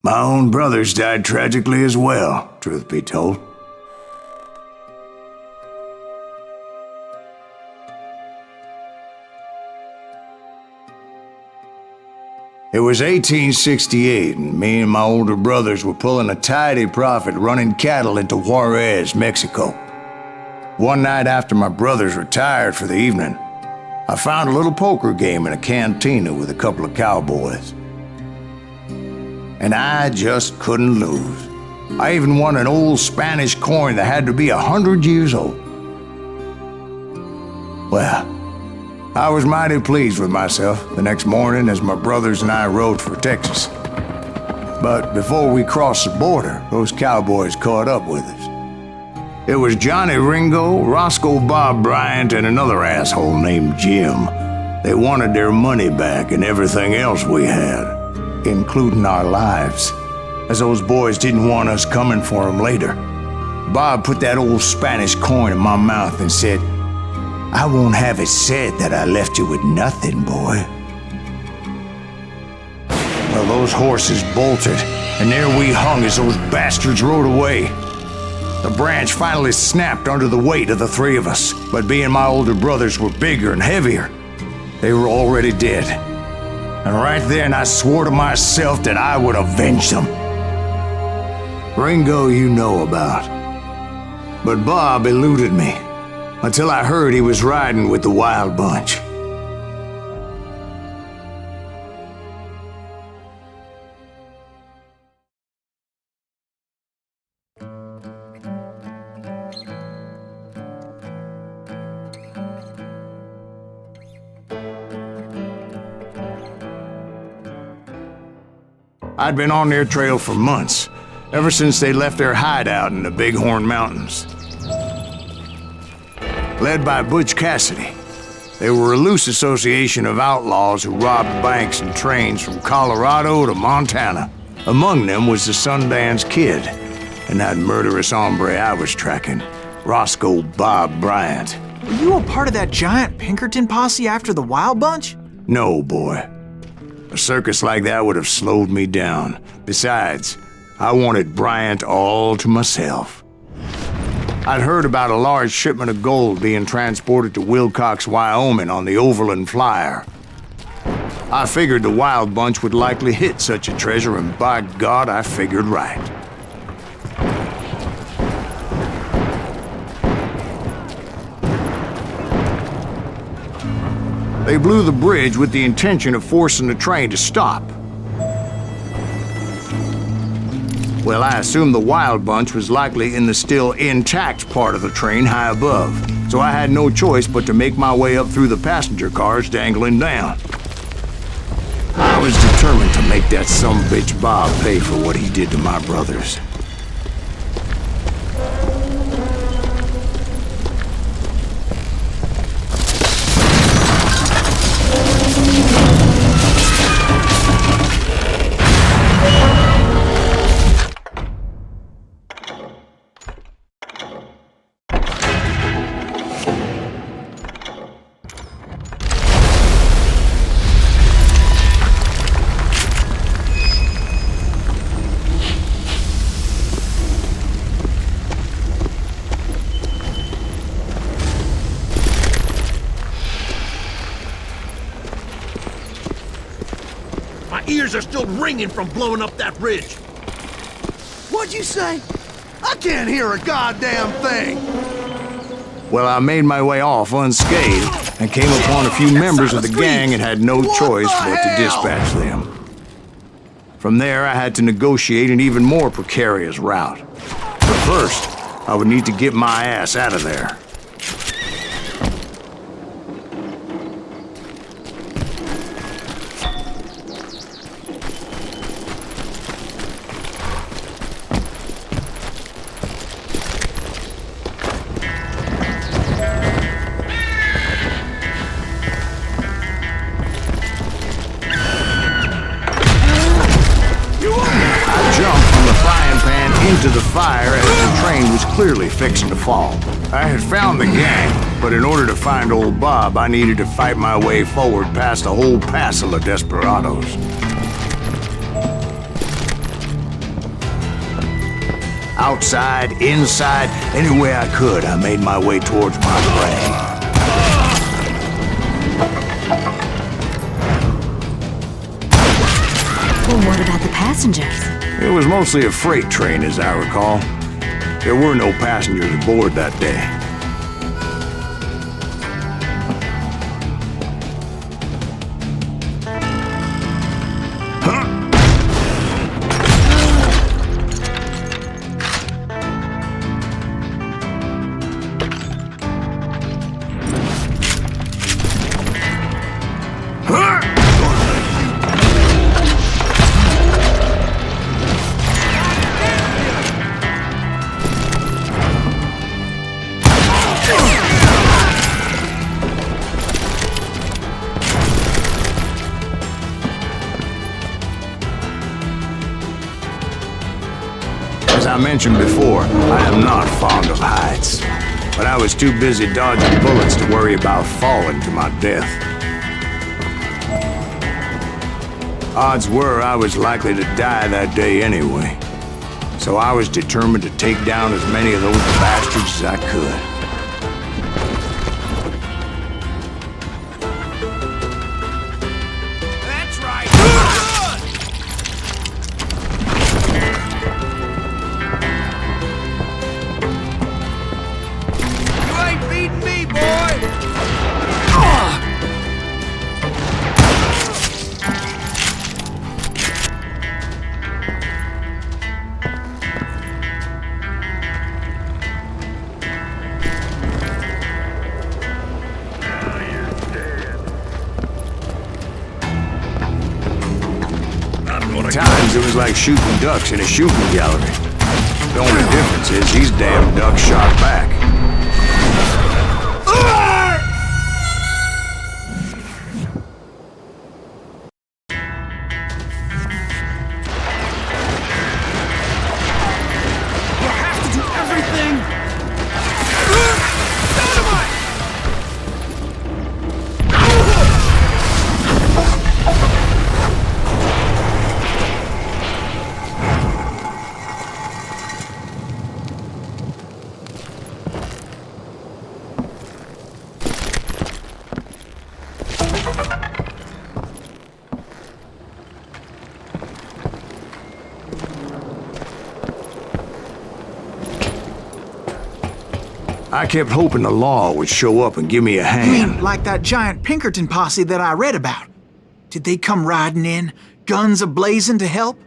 My own brothers died tragically as well, truth be told. It was 1868, and me and my older brothers were pulling a tidy profit running cattle into Juarez, Mexico. One night after my brothers retired for the evening, I found a little poker game in a cantina with a couple of cowboys. And I just couldn't lose. I even won an old Spanish coin that had to be 100 years old. Well, I was mighty pleased with myself the next morning as my brothers and I rode for Texas. But before we crossed the border, those cowboys caught up with us. It was Johnny Ringo, Roscoe Bob Bryant, and another asshole named Jim. They wanted their money back and everything else we had, including our lives, as those boys didn't want us coming for them later. Bob put that old Spanish coin in my mouth and said, "I won't have it said that I left you with nothing, boy." Well, those horses bolted, and there we hung as those bastards rode away. The branch finally snapped under the weight of the three of us, but being my older brothers were bigger and heavier, they were already dead. And right then I swore to myself that I would avenge them. Ringo you know about, but Bob eluded me until I heard he was riding with the Wild Bunch. I'd been on their trail for months, ever since they left their hideout in the Bighorn Mountains. Led by Butch Cassidy, they were a loose association of outlaws who robbed banks and trains from Colorado to Montana. Among them was the Sundance Kid, and that murderous hombre I was tracking, Roscoe Bob Bryant. Were you a part of that giant Pinkerton posse after the Wild Bunch? No, boy. A circus like that would have slowed me down. Besides, I wanted Bryant all to myself. I'd heard about a large shipment of gold being transported to Wilcox, Wyoming on the Overland Flyer. I figured the Wild Bunch would likely hit such a treasure, and by God, I figured right. They blew the bridge with the intention of forcing the train to stop. Well, I assumed the Wild Bunch was likely in the still intact part of the train high above, so I had no choice but to make my way up through the passenger cars dangling down. I was determined to make that sumbitch Bob pay for what he did to my brothers. Ears are still ringing from blowing up that ridge. What'd you say? I can't hear a goddamn thing. Well, I made my way off unscathed and came upon a few members of the gang and had no choice but to dispatch them. From there, I had to negotiate an even more precarious route. But first, I would need to get my ass out of there. Into the fire as the train was clearly fixing to fall. I had found the gang, but in order to find old Bob, I needed to fight my way forward past a whole passel of desperados. Outside, inside, any way I could, I made my way towards my prey. Well, what about the passengers? It was mostly a freight train, as I recall. There were no passengers aboard that day. As I mentioned before, I am not fond of heights, but I was too busy dodging bullets to worry about falling to my death. Odds were I was likely to die that day anyway, so I was determined to take down as many of those bastards as I could. Times it was like shooting ducks in a shooting gallery. The only difference is these damn ducks shot back. You have to do everything! I kept hoping the law would show up and give me a You hand. mean like that giant Pinkerton posse that I read about? Did they come riding in, guns a-blazing to help?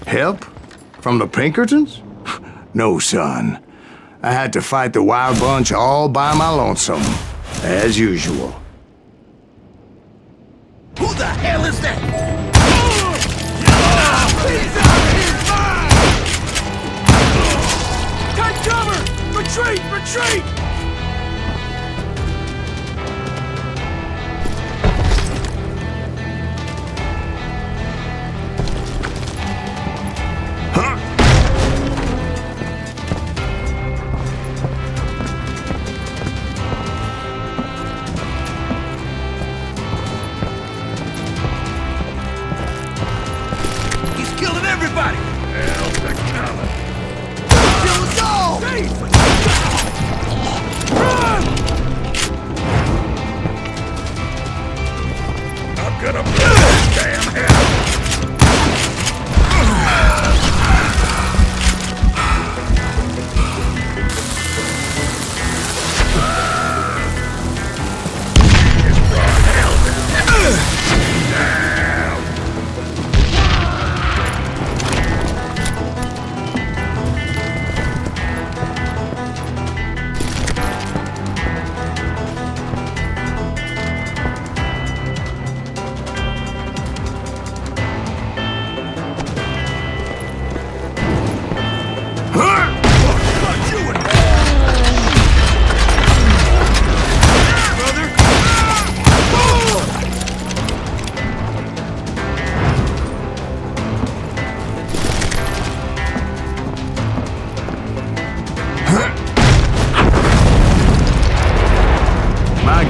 Help? From the Pinkertons? No, son. I had to fight the wild bunch all by my lonesome, as usual. Who the hell is that? He's out of here! Take cover! Retreat! Retreat! Everybody! Hell to cover! Kill us all!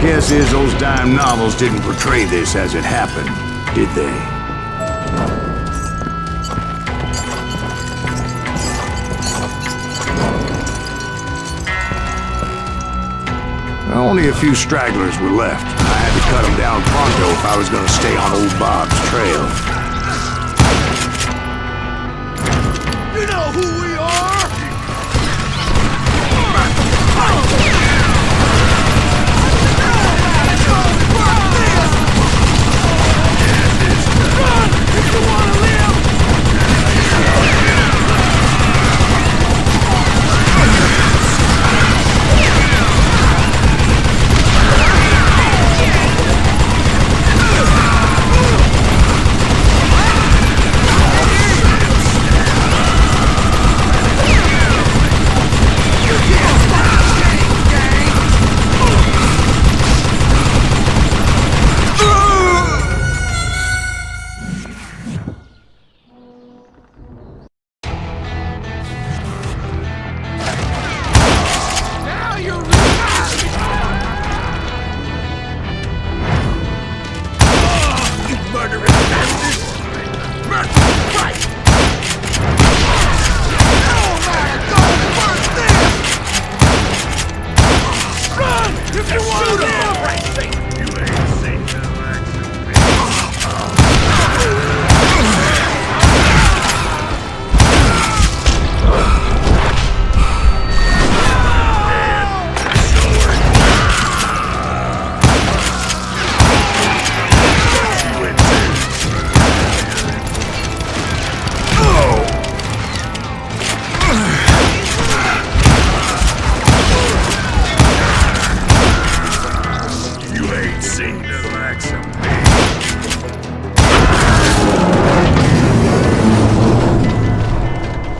guess is those dime novels didn't portray this as it happened, did they? Only a few stragglers were left. I had to cut them down pronto if I was going to stay on old Bob's trail. You know who we are! Run if you want to live!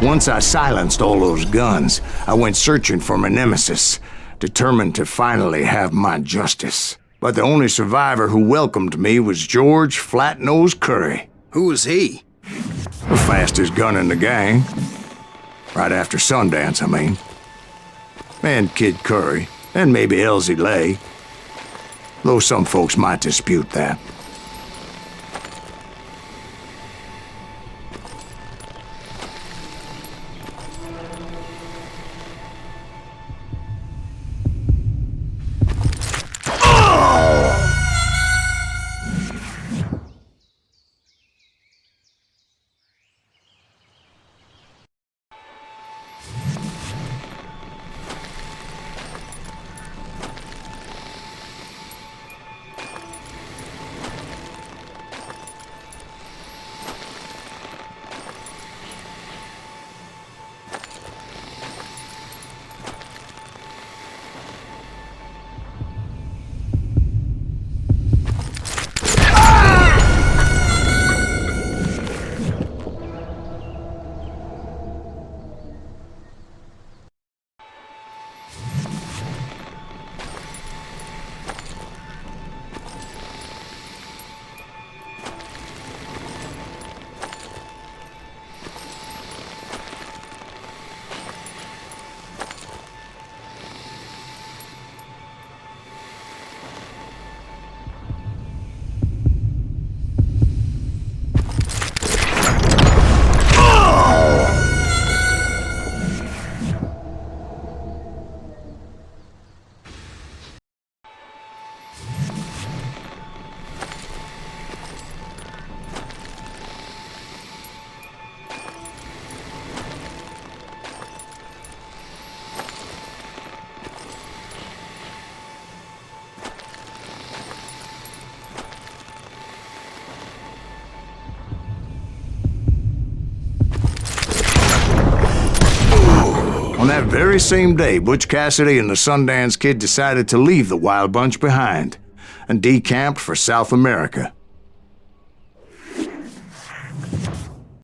Once I silenced all those guns, I went searching for my nemesis, determined to finally have my justice. But the only survivor who welcomed me was George Flat-Nose Curry. Who was he? The fastest gun in the gang. Right after Sundance, I mean. And Kid Curry, and maybe Elsie Lay. Though some folks might dispute that. On that very same day, Butch Cassidy and the Sundance Kid decided to leave the Wild Bunch behind and decamped for South America.